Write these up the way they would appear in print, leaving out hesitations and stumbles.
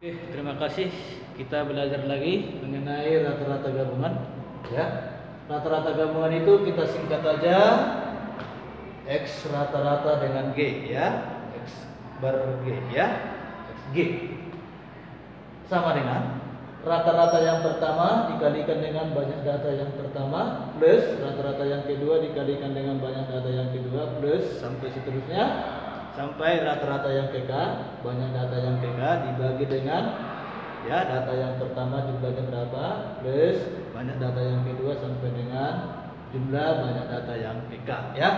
Oke, terima kasih. Kita belajar lagi mengenai rata-rata gabungan. Ya, rata-rata gabungan itu kita singkat aja X rata-rata dengan G, ya. X bar G, ya. X G sama dengan rata-rata yang pertama dikalikan dengan banyak data yang pertama plus rata-rata yang kedua dikalikan dengan banyak data yang kedua plus sampai seterusnya sampai rata-rata yang PK, banyak data yang PK dibagi dengan ya data yang pertama jumlahnya berapa plus banyak data yang kedua sampai dengan jumlah banyak data yang PK, ya.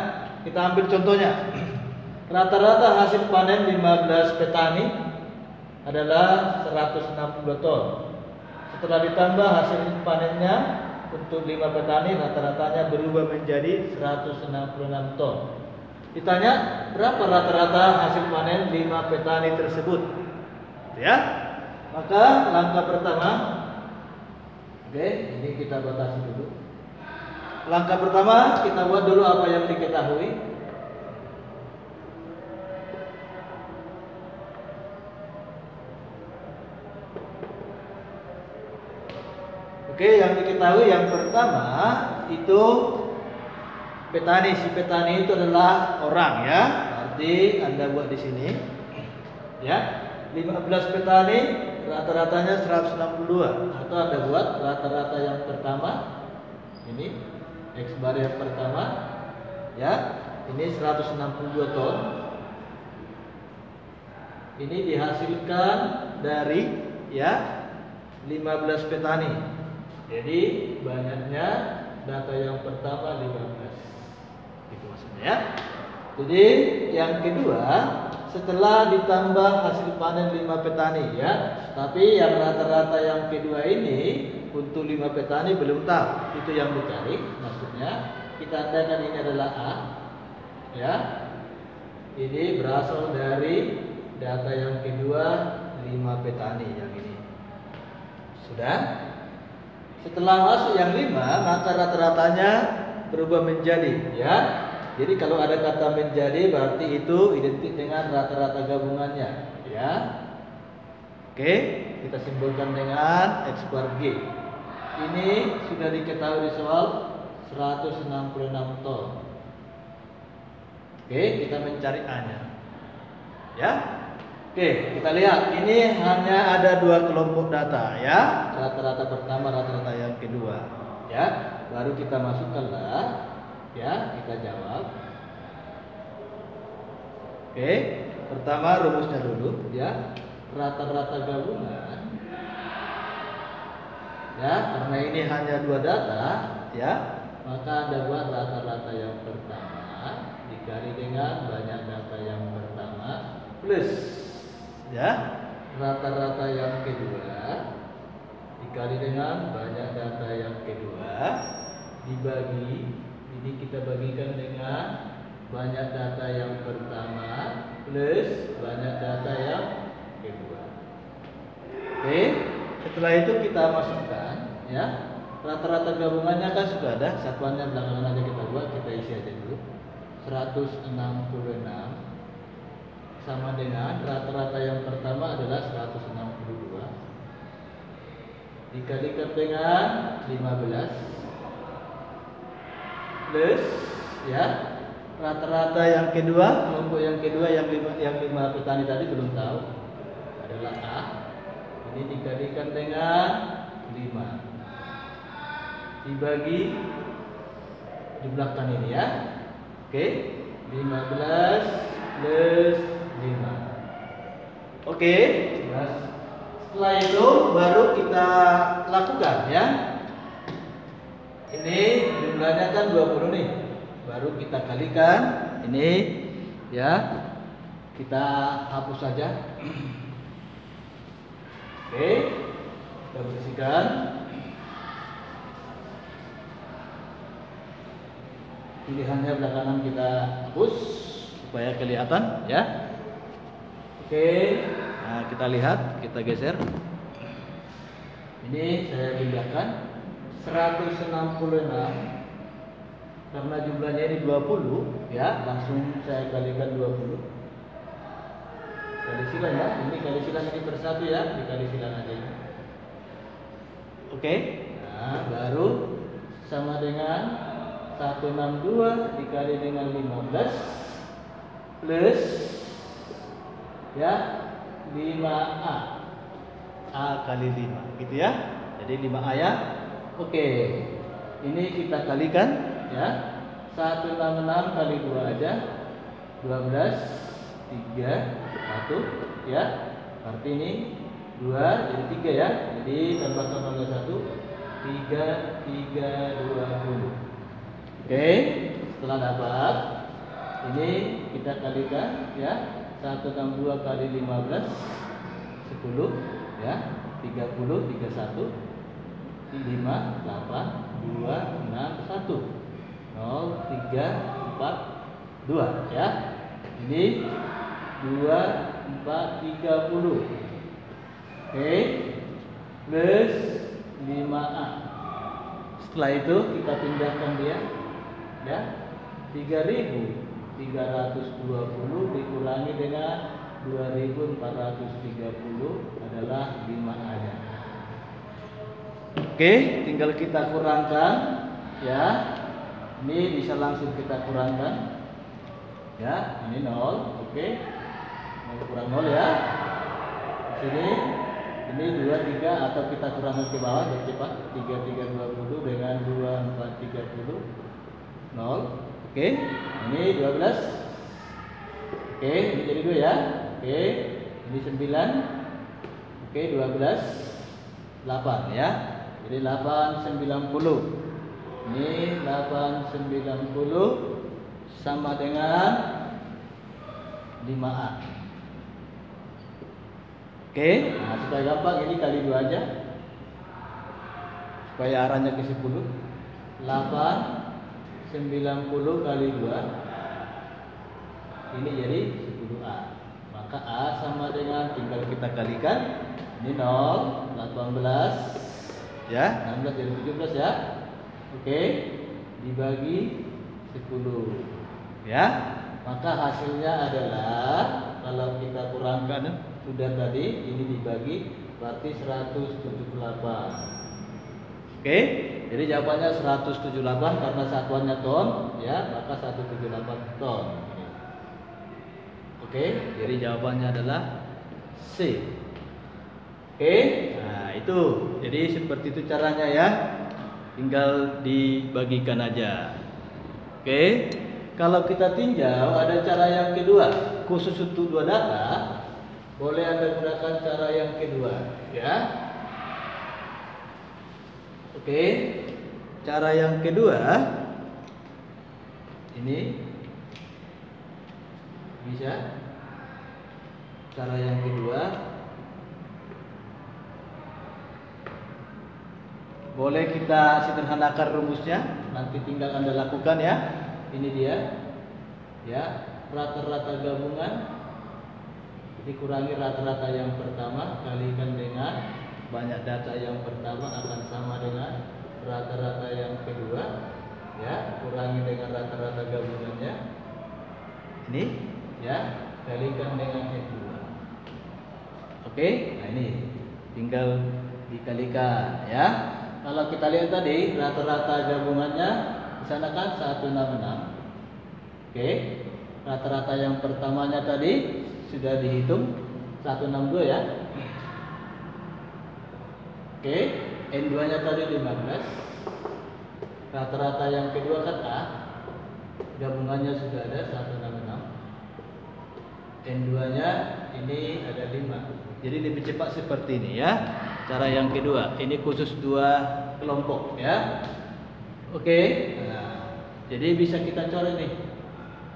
Kita ambil contohnya. Rata-rata hasil panen 15 petani adalah 160 ton. Setelah ditambah hasil panennya untuk 5 petani rata-ratanya berubah menjadi 166 ton. Ditanya berapa rata-rata hasil panen 5 petani tersebut, ya. Maka langkah pertama, oke, ini kita batasi dulu. Langkah pertama kita buat dulu apa yang diketahui. Oke, yang diketahui yang pertama itu petani. Si petani itu adalah orang, ya. Berarti Anda buat di sini. Ya. 15 petani rata-ratanya 162. Atau Anda buat rata-rata yang pertama. Ini X bar yang pertama. Ya. Ini 162 ton. Ini dihasilkan dari ya 15 petani. Jadi banyaknya data yang pertama 15. Itu maksudnya, ya. Jadi yang kedua, setelah ditambah hasil panen 5 petani, ya. Tapi yang rata-rata yang kedua ini untuk 5 petani belum tahu. Itu yang dicari. Maksudnya kita andakan ini adalah A, ya. Ini berasal dari data yang kedua 5 petani yang ini. Sudah? Setelah masuk yang 5, maka rata-ratanya berubah menjadi, ya. Jadi kalau ada kata menjadi berarti itu identik dengan rata-rata gabungannya, ya. Oke, kita simbolkan dengan X bar G. Ini sudah diketahui di soal 166 ton. Oke, kita mencari A-nya. Ya. Oke, kita lihat. Ini hanya ada 2 kelompok data, ya. Rata-rata pertama, rata-rata yang kedua, ya. Baru kita masukkanlah, ya. Kita jawab. Oke, pertama rumusnya dulu, ya. Rata-rata gabungan, ya. Karena ini hanya 2 data, ya. Maka Anda buat rata-rata yang pertama dikali dengan banyak data yang pertama plus ya rata-rata yang kedua dikali dengan banyak data yang kedua dibagi, ini kita bagikan dengan banyak data yang pertama plus banyak data yang kedua. Oke, setelah itu kita masukkan, ya. Rata-rata gabungannya kan sudah ada, satuannya belakangan aja kita buat, kita isi aja dulu. 166 sama dengan rata-rata yang pertama adalah 162 dikalikan dengan 15 plus ya rata-rata yang kedua, kelompok yang kedua yang 5 petani tadi belum tahu adalah A. Ini dikalikan dengan 5 dibagi jumlahkan ini, ya. Oke, 15 plus 5. Oke, setelah itu baru kita lakukan, ya. Ini jumlahnya kan 20 nih. Baru kita kalikan ini, ya. Kita hapus saja. Oke, kita bersihkan. Pilihannya belakangan kita hapus supaya kelihatan, ya. Oke, nah kita lihat, kita geser. Ini saya pindahkan 166 karena jumlahnya ini 20, ya. Langsung saya kalikan 20. Saya kali silang ya. Ini kali silang ini per 1 ya, dikali silang aja. Oke. Nah, baru sama dengan 162 dikali dengan 15 plus ya 5A. A kali 5 gitu ya. Jadi 5A ya. Oke. Ini kita kalikan ya. 166 kali 2 aja 12 3 1 ya. Berarti ini 2 jadi 3 ya. Jadi tambahkan oleh 1 3 20. Oke, setelah dapat ini kita kalikan ya. 162 kali 15 10 ya. 30 31 5 8 2 6 1 0 3 4 2 ya. Ini 2 4 30. Oke, plus 5A. Setelah itu kita pindahkan dia ya. 3.320 dikurangi dengan 2.430 adalah 5A nya. Oke, tinggal kita kurangkan ya. Ini bisa langsung kita kurangkan ya. Ini 0. Oke, 0 kurang 0 ya. Sini ini 2 3 atau kita kurangkan ke bawah biar cepat. 3 3 20 dengan 2 4 30 0. Oke, ini 12. Oke, ini jadi 2 ya. Oke, ini 9. Oke, 12 8 ya. Jadi 890. Ini 890 sama dengan 5A. Oke, nah supaya gampang ini kali 2 aja. Supaya arahnya ke 10. 890 kali 2. Ini jadi 10A. Maka A sama dengan tinggal kita kalikan. Ini 0, 18 ya, 16 jadi 17 ya. Oke, dibagi 10 ya. Maka hasilnya adalah kalau kita kurangkan sudah tadi ini dibagi berarti 178. Oke, jadi jawabannya 178 karena satuannya ton ya, maka 178 ton. Oke, jadi jawabannya adalah C. Oke, nah itu. Jadi seperti itu caranya ya. Tinggal dibagikan aja. Oke, kalau kita tinjau ada cara yang kedua. Khusus untuk 2 data, boleh Anda gunakan cara yang kedua ya. Oke, cara yang kedua ini bisa. Cara yang kedua boleh kita sederhanakan rumusnya, nanti tinggal Anda lakukan ya. Ini dia ya, rata-rata gabungan dikurangi rata-rata yang pertama kalikan dengan banyak data yang pertama akan sama dengan rata-rata yang kedua ya, kurangi dengan rata-rata gabungannya ini ya, kalikan dengan F2. Oke, nah ini tinggal dikalikan ya. Kalau kita lihat tadi rata-rata gabungannya di sana kan 166. Oke, rata-rata yang pertamanya tadi sudah dihitung 162 ya. Oke, N2-nya tadi 15. Rata-rata yang kedua kan A, gabungannya sudah ada 166. N2-nya ini ada 5. Jadi lebih cepat seperti ini ya. Cara yang kedua, ini khusus 2 kelompok ya. Oke, nah, jadi bisa kita coret nih,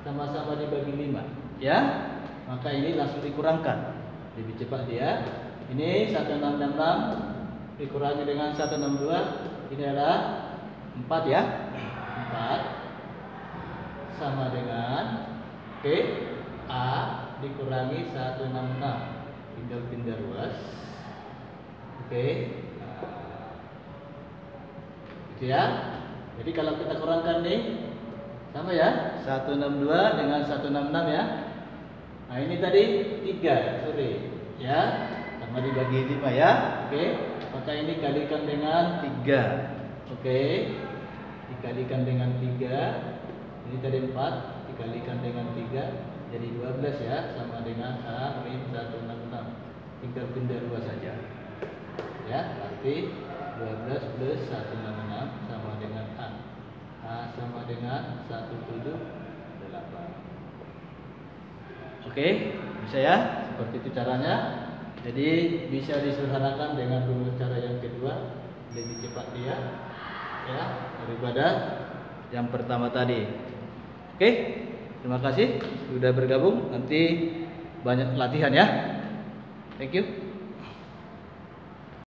sama-sama dibagi 5 ya. Maka ini langsung dikurangkan, lebih cepat dia. Ini 1666 dikurangi dengan 162, ini adalah 4 ya. 4 sama dengan oke, A dikurangi 166, tinggal pindah ruas. Oke, gitu ya. Jadi kalau kita kurangkan nih sama ya, 162 dengan 166 ya. Nah ini tadi 3, ya, sama dibagi 5 ya. Oke, maka ini kalikan dengan 3. Oke, dikalikan dengan 3. Ini tadi 4 dikalikan dengan 3 jadi 12 ya, sama dengan A min 166. Tinggal pindah 2 saja. Ya, berarti 12 plus 166 sama dengan A. A sama dengan 178. Oke, bisa ya? Seperti itu caranya. Jadi bisa disederhanakan dengan rumus cara yang kedua, lebih cepat dia ya daripada yang pertama tadi. Oke, terima kasih sudah bergabung. Nanti banyak latihan ya. Thank you.